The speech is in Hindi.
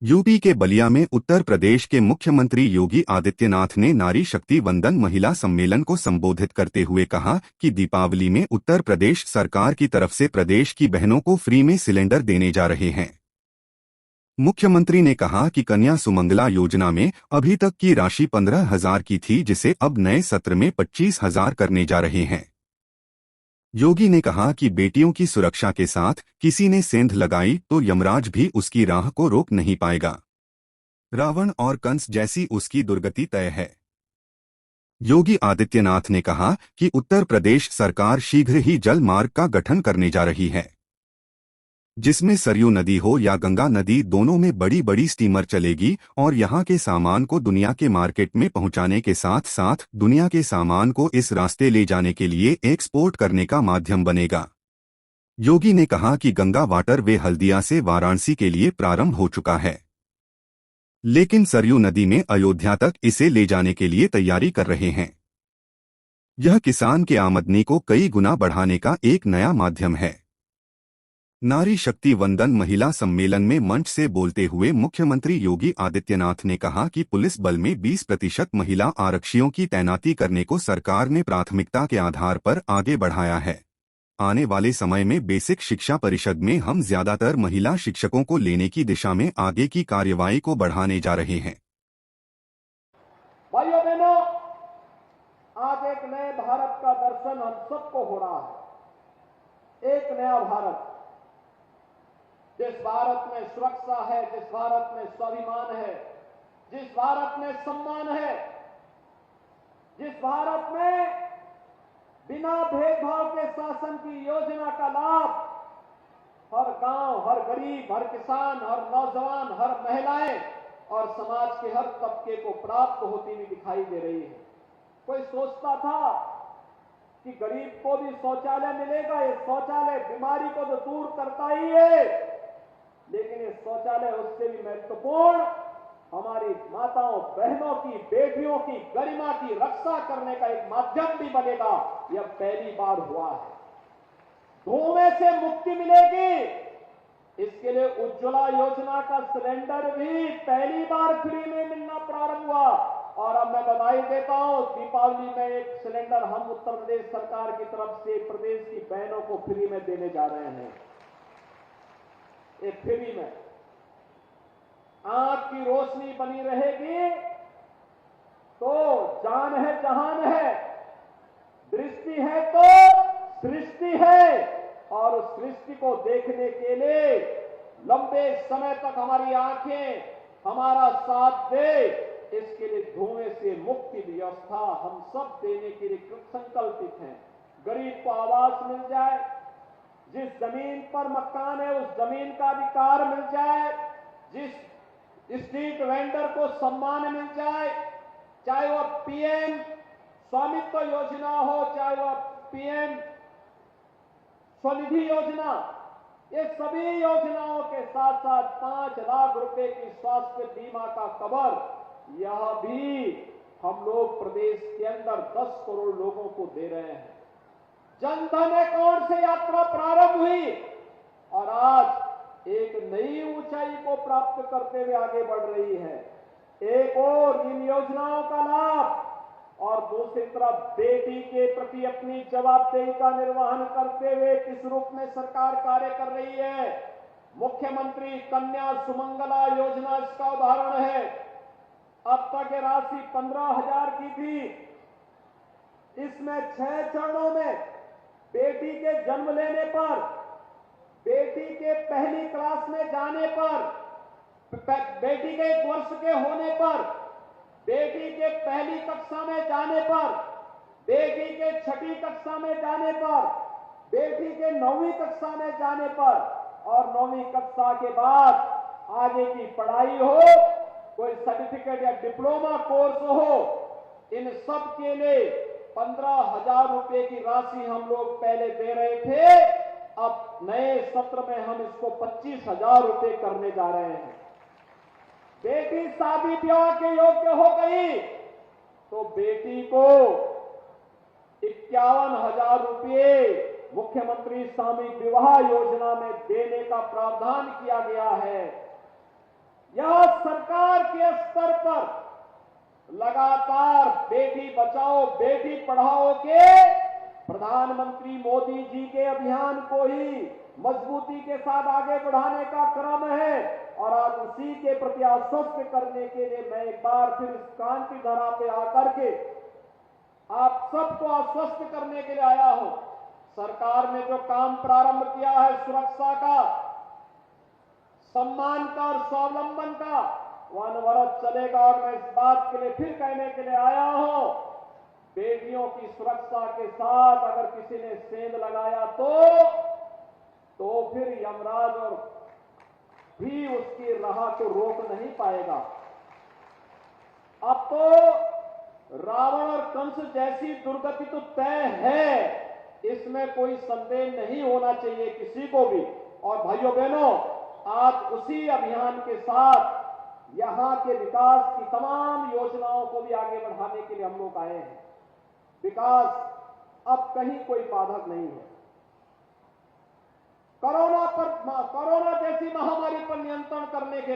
यूपी के बलिया में उत्तर प्रदेश के मुख्यमंत्री योगी आदित्यनाथ ने नारी शक्ति वंदन महिला सम्मेलन को संबोधित करते हुए कहा कि दीपावली में उत्तर प्रदेश सरकार की तरफ से प्रदेश की बहनों को फ्री में सिलेंडर देने जा रहे हैं। मुख्यमंत्री ने कहा कि कन्या सुमंगला योजना में अभी तक की राशि 15,000 की थी, जिसे अब नए सत्र में 25,000 करने जा रहे हैं। योगी ने कहा कि बेटियों की सुरक्षा के साथ किसी ने सेंध लगाई तो यमराज भी उसकी राह को रोक नहीं पाएगा। रावण और कंस जैसी उसकी दुर्गति तय है। योगी आदित्यनाथ ने कहा कि उत्तर प्रदेश सरकार शीघ्र ही जल मार्ग का गठन करने जा रही है, जिसमें सरयू नदी हो या गंगा नदी, दोनों में बड़ी बड़ी स्टीमर चलेगी और यहां के सामान को दुनिया के मार्केट में पहुंचाने के साथ साथ दुनिया के सामान को इस रास्ते ले जाने के लिए एक्सपोर्ट करने का माध्यम बनेगा। योगी ने कहा कि गंगा वाटर वे हल्दिया से वाराणसी के लिए प्रारंभ हो चुका है, लेकिन सरयू नदी में अयोध्या तक इसे ले जाने के लिए तैयारी कर रहे हैं। यह किसान के आमदनी को कई गुना बढ़ाने का एक नया माध्यम है। नारी शक्ति वंदन महिला सम्मेलन में मंच से बोलते हुए मुख्यमंत्री योगी आदित्यनाथ ने कहा कि पुलिस बल में 20% महिला आरक्षियों की तैनाती करने को सरकार ने प्राथमिकता के आधार पर आगे बढ़ाया है। आने वाले समय में बेसिक शिक्षा परिषद में हम ज्यादातर महिला शिक्षकों को लेने की दिशा में आगे की कार्यवाही को बढ़ाने जा रहे हैं। भाइयों बहनों, आज एक नए भारत का दर्शन हम सबको हो रहा है। एक नया भारत, जिस भारत में सुरक्षा है, जिस भारत में स्वाभिमान है, जिस भारत में सम्मान है, जिस भारत में बिना भेदभाव के शासन की योजना का लाभ हर गांव, हर गरीब, हर किसान, हर नौजवान, हर महिलाएं और समाज के हर तबके को प्राप्त होती हुई दिखाई दे रही है। कोई सोचता था कि गरीब को भी शौचालय मिलेगा, ये शौचालय बीमारी को तो दूर करता ही है, लेकिन ये शौचालय उससे भी महत्वपूर्ण हमारी माताओं, बहनों की, बेटियों की गरिमा की रक्षा करने का एक माध्यम भी बनेगा। यह पहली बार हुआ है। धुएं से मुक्ति मिलेगी, इसके लिए उज्ज्वला योजना का सिलेंडर भी पहली बार फ्री में मिलना प्रारंभ हुआ। और अब मैं बधाई देता हूं, दीपावली में एक सिलेंडर हम उत्तर प्रदेश सरकार की तरफ से प्रदेश की बहनों को फ्री में देने जा रहे हैं। एक फ्री में आंख की रोशनी बनी रहेगी तो जान है, जहान है, दृष्टि है तो सृष्टि है। और उस सृष्टि को देखने के लिए लंबे समय तक हमारी आंखें हमारा साथ दे, इसके लिए धुएं से मुक्ति व्यवस्था हम सब देने के लिए संकल्पित हैं। गरीब को आवास मिल जाए, जिस जमीन पर मकान है उस जमीन का अधिकार मिल जाए, जिस स्ट्रीट वेंडर को सम्मान मिल जाए, चाहे वह पीएम स्वामित्व योजना हो, चाहे वह पीएम स्वनिधि योजना, ये सभी योजनाओं के साथ साथ 5 लाख रुपए की स्वास्थ्य बीमा का कवर, यह भी हम लोग प्रदेश के अंदर 10 करोड़ लोगों को दे रहे हैं। जनधन अकाउंट से यात्रा प्रारंभ हुई और आज एक नई ऊंचाई को प्राप्त करते हुए आगे बढ़ रही है। एक और इन योजनाओं का लाभ और दूसरी तरफ बेटी के प्रति अपनी जवाबदेही का निर्वहन करते हुए किस रूप में सरकार कार्य कर रही है। मुख्यमंत्री कन्या सुमंगला योजना इसका उदाहरण है। अब तक ये राशि 15,000 की थी, इसमें 6 चरणों में बेटी के जन्म लेने पर, बेटी के पहली क्लास में जाने पर, बेटी के 1 वर्ष के होने पर, बेटी के पहली कक्षा में जाने पर, बेटी के 6ठी कक्षा में जाने पर, बेटी के 9वीं कक्षा में जाने पर और 9वीं कक्षा के बाद आगे की पढ़ाई हो, कोई सर्टिफिकेट या डिप्लोमा कोर्स हो, इन सब के लिए 15,000 रुपए की राशि हम लोग पहले दे रहे थे। अब नए सत्र में हम इसको 25,000 रुपए करने जा रहे हैं। बेटी शादी ब्याह के योग्य हो गई तो बेटी को 51,000 रुपए मुख्यमंत्री सामूहिक विवाह योजना में देने का प्रावधान किया गया है। यह अंतर्राष्ट्रीय स्तर पर लगातार बेटी बचाओ बेटी पढ़ाओ के प्रधानमंत्री मोदी जी के अभियान को ही मजबूती के साथ आगे बढ़ाने का क्रम है। और आज उसी के प्रति आश्वस्त करने के लिए मैं एक बार फिर इस क्रांति धरा पे आकर के आप सबको आश्वस्त करने के लिए आया हूं। सरकार ने जो काम प्रारंभ किया है सुरक्षा का, सम्मान का और स्वावलंबन का, वह अनवरत चलेगा। और मैं इस बात के लिए फिर कहने के लिए आया हूं, बेटियों की सुरक्षा के साथ अगर किसी ने सेंध लगाया तो फिर यमराज और भी उसकी राह को रोक नहीं पाएगा। अब तो रावण और कंस जैसी दुर्गति तो तय है, इसमें कोई संदेह नहीं होना चाहिए किसी को भी। और भाइयों बहनों, आज उसी अभियान के साथ यहां के विकास की तमाम योजनाओं को भी आगे बढ़ाने के लिए हम लोग आए हैं। विकास अब कहीं कोई बाधक नहीं है। कोरोना जैसी महामारी पर नियंत्रण करने के